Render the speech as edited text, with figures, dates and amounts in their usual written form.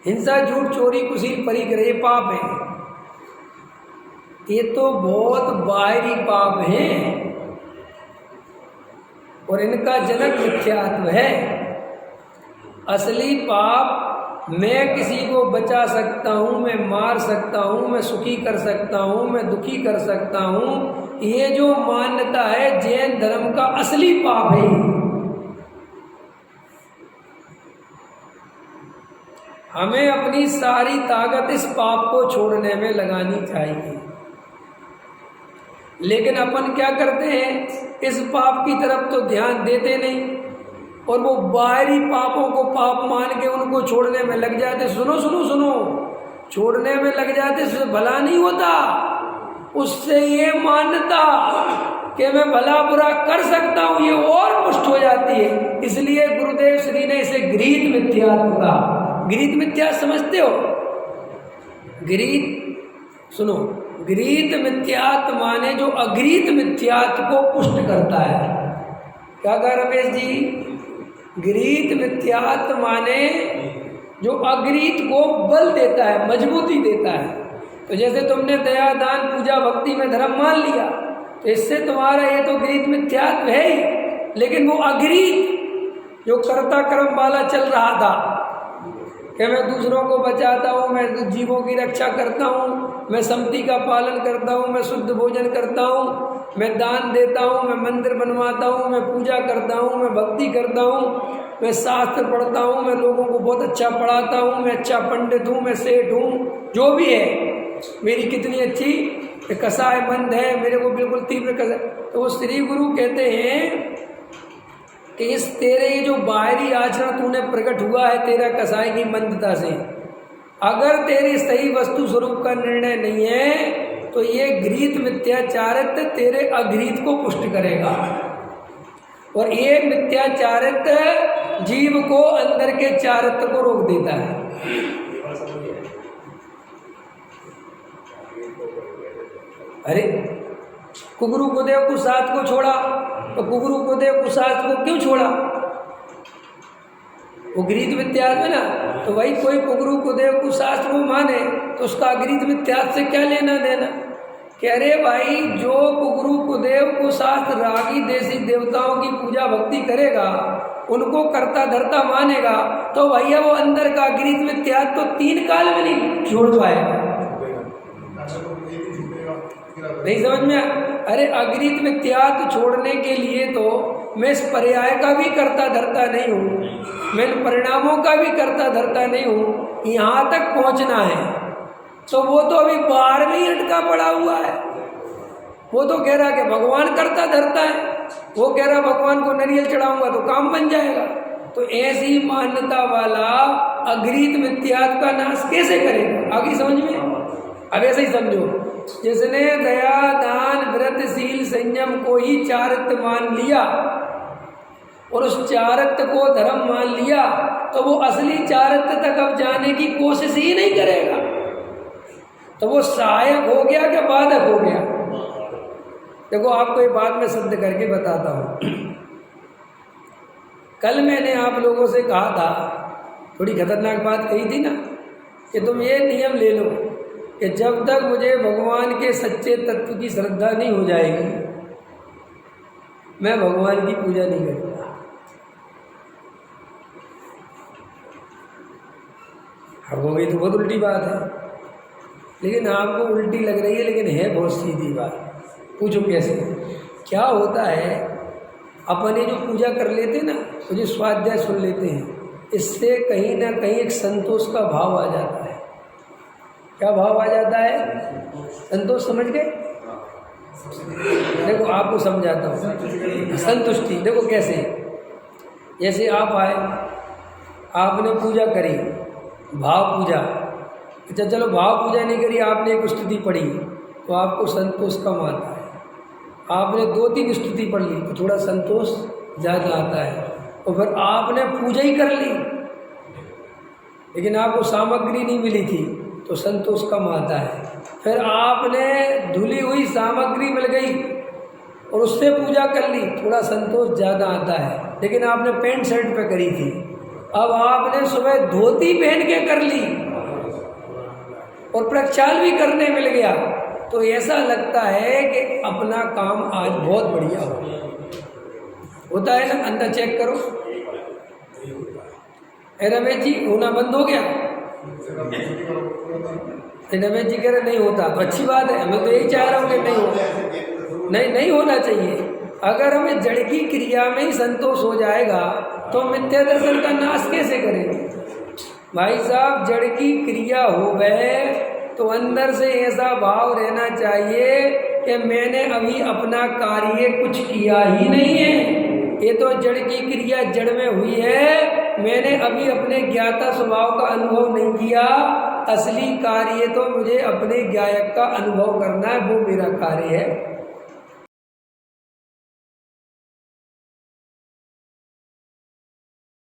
हिंसा, झूठ, चोरी, कुशील, परिग्रह, ये पाप है। ये तो बहुत बाहरी पाप हैं और इनका जनक मिथ्यात्व है। असली पाप मैं किसी को बचा सकता हूँ, मैं मार सकता हूँ, मैं सुखी कर सकता हूँ, मैं दुखी कर सकता हूँ, ये जो मान्यता है जैन धर्म का असली पाप है। हमें अपनी सारी ताकत इस पाप को छोड़ने में लगानी चाहिए, लेकिन अपन क्या करते हैं, इस पाप की तरफ तो ध्यान देते नहीं और वो बाहरी पापों को पाप मान के उनको छोड़ने में लग जाते। सुनो सुनो सुनो, छोड़ने में लग जाते, उससे भला नहीं होता। उससे ये मान्यता कि मैं भला बुरा कर सकता हूँ, ये और पुष्ट हो जाती है। इसलिए गुरुदेव श्री ने इसे गृहीत मिथ्यात्व कहा। गृहीत मिथ्या समझते हो? गृहीत सुनो, गृहीत मिथ्यात्व माने जो अगृहीत मिथ्यात्व को पुष्ट करता है। क्या कहा रमेश जी? गृहीत मिथ्यात्व माने जो अगृहीत को बल देता है, मजबूती देता है। तो जैसे तुमने दया, दान, पूजा, भक्ति में धर्म मान लिया, तो इससे तुम्हारा ये तो गृहीत मिथ्यात्व है ही, लेकिन वो अगृहीत जो कर्ता कर्म वाला चल रहा था कि मैं दूसरों को बचाता हूँ, मैं जीवों की रक्षा करता हूँ, मैं समति का पालन करता हूँ, मैं शुद्ध भोजन करता हूँ, मैं दान देता हूँ, मैं मंदिर बनवाता हूँ, मैं पूजा करता हूँ, मैं भक्ति करता हूँ, मैं शास्त्र पढ़ता हूँ, मैं लोगों को बहुत अच्छा पढ़ाता हूँ, मैं अच्छा पंडित हूँ, मैं सेठ हूँ, जो भी है, मेरी कितनी अच्छी कसाय मंद है, मेरे को बिल्कुल तीव्र कसाय। तो वो श्री गुरु कहते हैं कि इस तेरे ये जो बाहरी आचरण तूने प्रकट हुआ है तेरा कसाय की मंदता से, अगर तेरी सही वस्तु स्वरूप का निर्णय नहीं है तो ये गृहीत मिथ्याचारित्व तेरे अगृहीत को पुष्ट करेगा। और ये मिथ्याचारित्व जीव को अंदर के चारित्व को रोक देता है। अरे कुगुरु कुदेव कुशास्त्र को छोड़ा, तो कुगुरु कुदेव कुशास्त्र को क्यों छोड़ा? वो गृहीत मिथ्यात्व है ना। तो भाई कोई कुगुरु कुदेव कुशास्त्र को माने तो उसका गृहीत मिथ्यात्व से क्या लेना देना? कि अरे भाई जो कुगुरु कुदेव कुशास्त्र रागी देसी देवताओं की पूजा भक्ति करेगा, उनको कर्ता धर्ता मानेगा, तो भैया वो अंदर का गृहीत मिथ्यात्व तो 3 काल में नहीं छोड़ पाएगा। नहीं समझ में? अरे अगृहीत मिथ्यात्व छोड़ने के लिए तो मैं इस पर्याय का भी कर्ता धर्ता नहीं हूँ, मैं इन परिणामों का भी कर्ता धर्ता नहीं हूँ, यहाँ तक पहुँचना है। तो वो तो अभी बाहर में ही अटका पड़ा हुआ है। वो तो कह रहा कि भगवान करता धरता है, वो कह रहा भगवान को नारियल चढ़ाऊंगा तो काम बन जाएगा। तो ऐसी मान्यता वाला अगृहीत मिथ्यात्व का नाश कैसे करेगा? आगे समझ में? अब ऐसे ही समझो, जिसने दया, दान, व्रत, शील, संयम को ही चारित्र्य मान लिया और उस चारित्र्य को धर्म मान लिया, तो वो असली चारित्र्य तक अब जाने की कोशिश ही नहीं करेगा। तो वो सहायक हो गया क्या बाधक हो गया? देखो आपको एक बात मैं सिद्ध करके बताता हूँ। कल मैंने आप लोगों से कहा था, थोड़ी खतरनाक बात कही थी ना, कि तुम ये नियम ले लो कि जब तक मुझे भगवान के सच्चे तत्व की श्रद्धा नहीं हो जाएगी, मैं भगवान की पूजा नहीं करूँगा। अब हो गई तो बहुत उल्टी बात है, लेकिन आपको उल्टी लग रही है, लेकिन है बहुत सीधी बात। पूछो कैसे? क्या होता है, अपन ये जो पूजा कर लेते हैं ना, तो जो स्वाध्याय सुन लेते हैं, इससे कहीं ना कहीं एक संतोष का भाव आ जाता है। क्या भाव आ जाता है? संतोष। समझ गए? देखो आपको समझाता हूँ। संतुष्टि देखो कैसे, जैसे आप आए, आपने पूजा करी, भाव पूजा। अच्छा चलो भाव पूजा नहीं करी, आपने एक स्तुति पढ़ी तो आपको संतोष कम आता है। आपने 2-3 स्तुति पढ़ ली तो थोड़ा संतोष ज़्यादा आता है। और फिर आपने पूजा ही कर ली लेकिन आपको सामग्री नहीं मिली थी तो संतोष कम आता है। फिर आपने धुली हुई सामग्री मिल गई और उससे पूजा कर ली, थोड़ा संतोष ज़्यादा आता है। लेकिन आपने पैंट शर्ट पे करी थी, अब आपने सुबह धोती पहन के कर ली और प्रक्षाल भी करने मिल गया, तो ऐसा लगता है कि अपना काम आज बहुत बढ़िया होता है ना। अंदर चेक करो, रमेश जी होना बंद हो गया। रमेश जी कह रहे नहीं होता, तो अच्छी बात है, मैं तो यही चाह रहा हूँ कि नहीं हो, नहीं होना चाहिए। अगर हमें जड़ की क्रिया में ही संतोष हो जाएगा तो मिथ्या दर्शन का नाश कैसे करेंगे भाई साहब। जड़ की क्रिया हो गए तो अंदर से ऐसा भाव रहना चाहिए कि मैंने अभी अपना कार्य कुछ किया ही नहीं है, ये तो जड़ की क्रिया जड़ में हुई है, मैंने अभी अपने ज्ञाता स्वभाव का अनुभव नहीं किया। असली कार्य तो मुझे अपने ज्ञायक का अनुभव करना है, वो मेरा कार्य है।